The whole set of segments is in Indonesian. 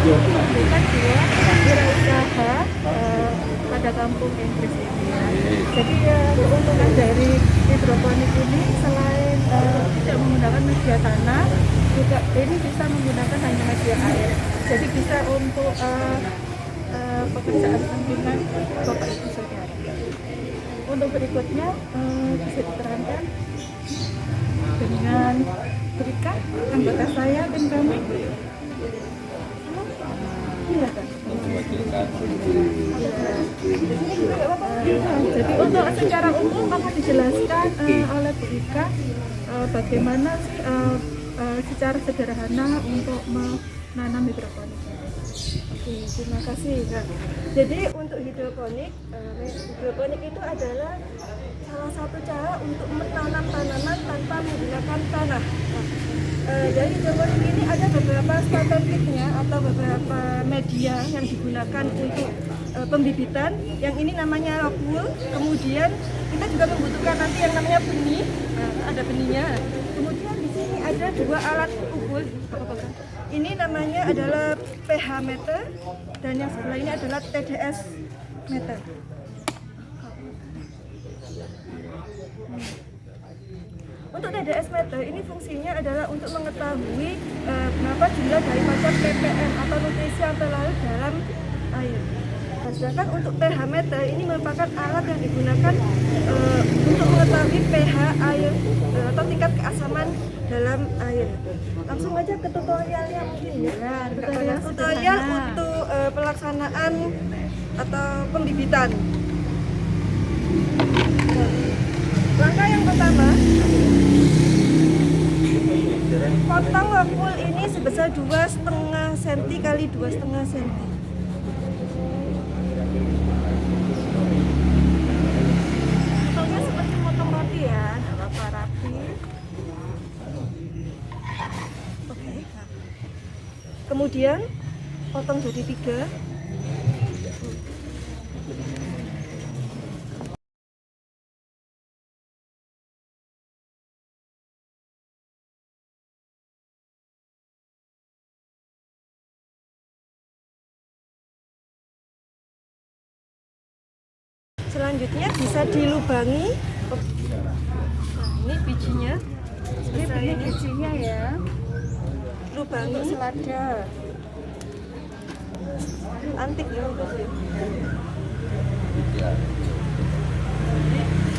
bukan dia wirausaha pada kampung Inggris ini ya. Jadi keuntungan dari hidroponik ini selain tidak menggunakan media tanah, juga ini bisa menggunakan hanya media air. Jadi bisa untuk pekerjaan sampingan Bapak Ibu Saudara. Untuk berikutnya bisa diterangkan dengan berikan anggota saya dan kami. Jadi untuk secara umum akan dijelaskan oleh Bu Ika bagaimana sih secara sederhana untuk menanam hidroponik. Oke, terima kasih Kak. Jadi untuk hidroponik itu adalah salah satu cara untuk menanam tanaman tanpa menggunakan tanah. Dari hidroponik ini ada beberapa strateginya atau beberapa media yang digunakan untuk pembibitan. Yang ini namanya rock wool. Kemudian kita juga membutuhkan nanti yang namanya benih. Ada benihnya. Kemudian di sini ada dua alat ukur. Ini namanya adalah pH meter dan yang sebelah ini adalah TDS meter. Untuk TDS meter ini fungsinya adalah untuk mengetahui berapa jumlah daripada ppm atau nutrisi yang terlarut dalam air. Sedangkan untuk pH meter ini merupakan alat yang digunakan untuk mengetahui pH air atau tingkat keasaman dalam air. Langsung aja ke tutorialnya mungkin ya. Tutorial untuk pelaksanaan atau pembibitan. Langkah yang pertama, potong rock wool ini sebesar 2,5 cm kali 2,5 cm. Potongnya seperti potong roti ya, nggak apa-apa, rapi. Oke. Kemudian potong jadi 3. Selanjutnya bisa dilubangi. Nah, ini bijinya. Ini bijinya ya. Lubangi selada. Antik ya.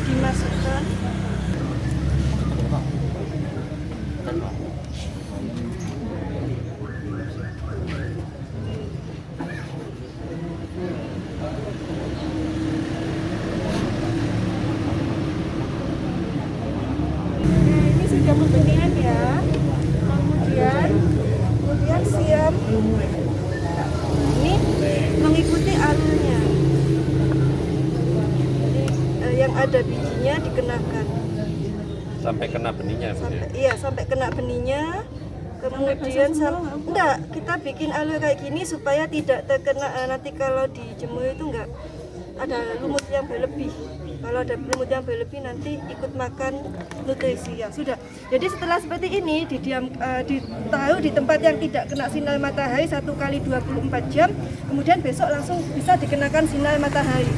Dimasukkan. Sudah pembenihan ya, kemudian siap ini mengikuti alurnya. Jadi yang ada bijinya dikenakan sampai kena benihnya. Sampai kena benihnya. Kemudian enggak, kita bikin alur kayak gini supaya tidak terkena nanti kalau dijemur itu enggak ada lumut yang berlebih. Kalau ada lumut yang berlebih nanti ikut makan nutrisi ya sudah. Jadi setelah seperti ini ditaruh di tempat yang tidak kena sinar matahari 1 kali 24 jam. Kemudian besok langsung bisa dikenakan sinar matahari.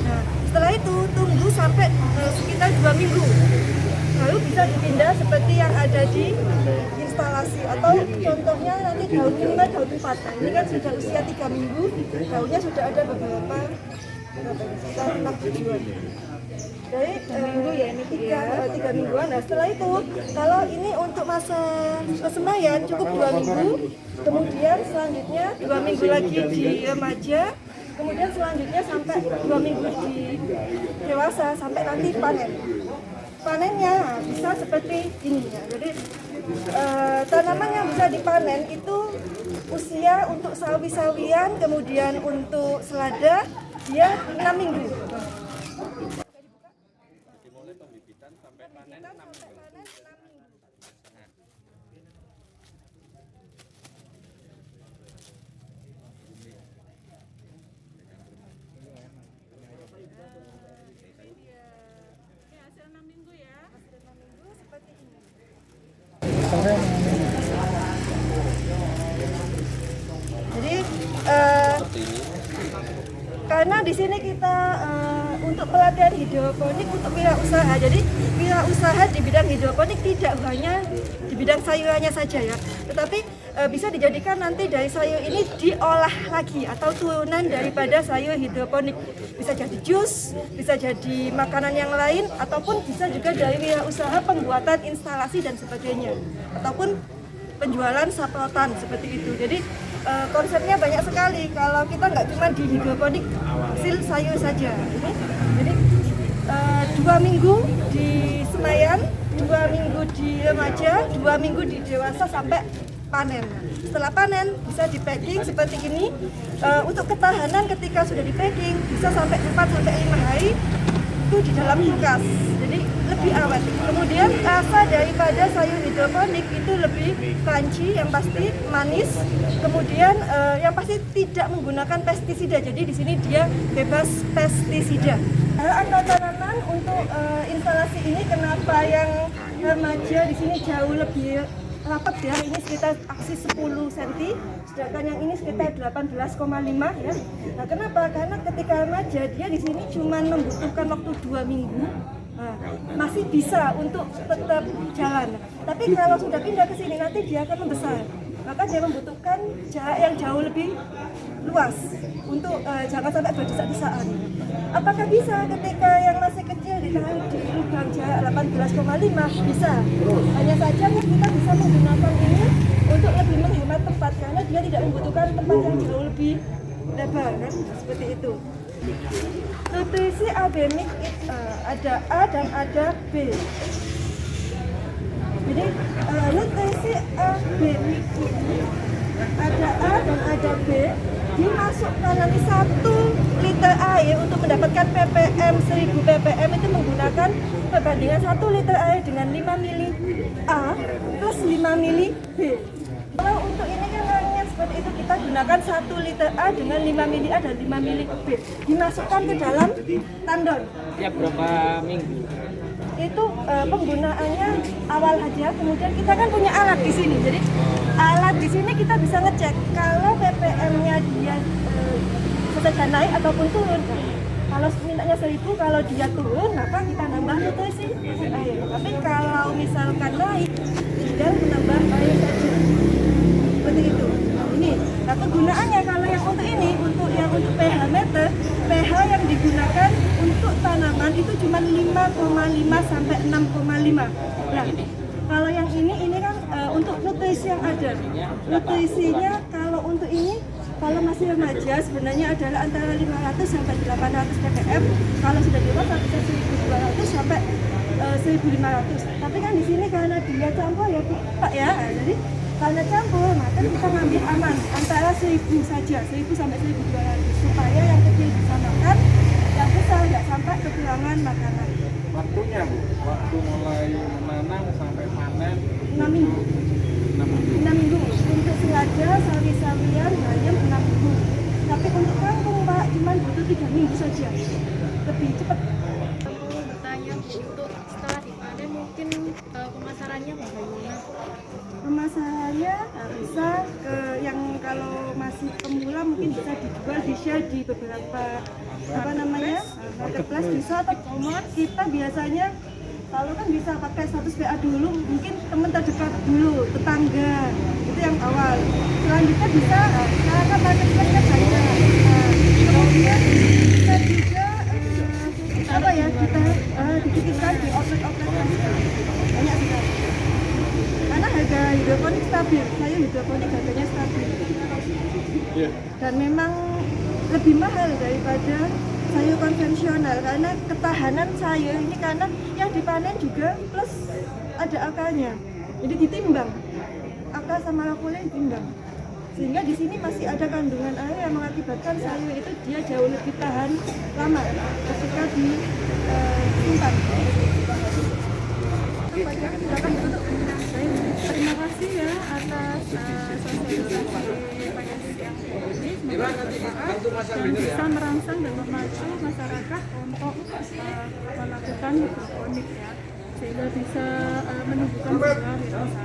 Nah, setelah itu tunggu sampai sekitar 2 minggu. Lalu bisa dipindah seperti yang ada di instalasi atau contohnya nanti daun ini kan daun 4. Nah, ini kan sudah usia 3 minggu, daunnya sudah ada beberapa sekitar 6 tujuan. Dari minggu ya ini 3 mingguan. Nah setelah itu kalau ini untuk masa persembahyan cukup 2 minggu, kemudian selanjutnya 2 minggu lagi di remaja, kemudian selanjutnya sampai 2 minggu di dewasa sampai nanti panen. Panennya bisa seperti ini ya. Jadi tanaman yang bisa dipanen itu usia untuk sawi-sawian, kemudian untuk selada dia 6 minggu. Dimulai pembibitan sampai panen 6 minggu. Jadi karena di sini kita untuk pelatihan hidroponik untuk wirausaha. Jadi wirausaha di bidang hidroponik tidak hanya di bidang sayurannya saja ya, tetapi bisa dijadikan nanti dari sayur ini diolah lagi atau turunan daripada sayur hidroponik. Bisa jadi jus, bisa jadi makanan yang lain, ataupun bisa juga dari wirausaha pembuatan instalasi dan sebagainya, ataupun penjualan saplotan seperti itu. Jadi konsepnya banyak sekali. Kalau kita nggak cuma di hidroponik hasil sayur saja. Jadi 2 minggu di Senayan, 2 minggu di remaja, 2 minggu di dewasa sampai panen. Setelah panen bisa di packing seperti ini. Untuk ketahanan ketika sudah di packing bisa sampai 4-5 hari itu di dalam kulkas. Jadi lebih awet. Kemudian rasa daripada sayur hidroponik itu lebih crunchy, yang pasti manis. Kemudian yang pasti tidak menggunakan pestisida. Jadi di sini dia bebas pestisida. Angka tanaman untuk instalasi ini kenapa yang remaja di sini jauh lebih rapat ya, ini sekitar aksi 10 cm, sedangkan yang ini sekitar 18,5 ya. Nah, kenapa? Karena ketika remaja dia di sini cuma membutuhkan waktu 2 minggu. Nah, masih bisa untuk tetap jalan. Tapi kalau sudah pindah ke sini nanti dia akan membesar. Maka dia membutuhkan jarak yang jauh lebih luas untuk jangan sampai berdesak-desakan. Apakah bisa ketika yang masih kecil ditaruh di lubang jarak 18,5? Bisa. Hanya saja kita bisa menggunakan ini untuk lebih menghemat tempat karena dia tidak membutuhkan tempat yang jauh lebih lebar kan, seperti itu. Nutrisi AB mix ada A dan ada B. Jadi nutrisi AB mix ada A dan ada B, dimasukkan nanti 1 liter air untuk mendapatkan ppm 1000 ppm itu menggunakan perbandingan 1 liter air dengan 5 mili A plus 5 mili B. Kalau untuk ini kan yang seperti itu kita gunakan 1 liter A dengan 5 mili A dan 5 mili B, dimasukkan ke dalam tandon. Tiap berapa minggu? Itu penggunaannya awal aja, kemudian kita kan punya alat di sini. Jadi alat di sini kita bisa ngecek kalau ppm-nya dia saja naik ataupun turun. Kalau mintanya 1000, kalau dia turun maka kita nambah nutrisi air. Tapi kalau misalkan naik, tinggal menambah air saja. Seperti itu. Ini. Nah, kegunaannya kalau yang untuk ini, untuk pH meter, pH yang digunakan untuk tanaman itu cuma 5,5 sampai 6,5. Nah, kalau yang ini kan untuk nutrisi yang ada. Nutrisinya kalau untuk ini, kalau masih remaja sebenarnya adalah antara 500 sampai 800 ppm. Kalau sudah dewasa bisa 1200 sampai 1500. Tapi kan di sini karena dia campur ya Pak ya. Jadi karena campur, maka kita ngambil aman antara 1000 saja, 1000 sampai 1200 supaya yang kecil bisa makan, yang besar nggak sampai kekurangan makanan. Waktunya Bu, waktu mulai menanam sampai panen 6 minggu. 6 minggu. Untuk selada, sawi-sawian, bayam 6 minggu. Tapi untuk kangkung Pak, cuma butuh 3 minggu saja. Lebih cepat. Aku bertanya Bu, untuk setelah dipanen mungkin pemasarannya bagaimana? Pemasarannya bisa ke yang kalau masih pemula mungkin bisa dijual di share di beberapa marketplace bisa, atau kita biasanya kalau kan bisa pakai status WA dulu, mungkin teman terdekat dulu, tetangga, itu yang awal. Selanjutnya bisa cara marketplace kan banyak. Kemudian bisa juga kita dititipkan di outlet-outlet banyak sekali. Karena harga hidroponik stabil, sayur hidroponik harganya stabil. Dan memang lebih mahal daripada sayur konvensional karena ketahanan sayur ini, karena yang dipanen juga plus ada akarnya. Jadi ditimbang, akar sama rakulnya ditimbang. Sehingga di sini masih ada kandungan air yang mengakibatkan sayur itu dia jauh lebih tahan lama ketika disimpan. Terima kasih ya atas sosialisasi yang bisa merangsang dan memacu masyarakat untuk melakukan hidroponik ya, sehingga bisa menumbuhkan sebuah wirausaha.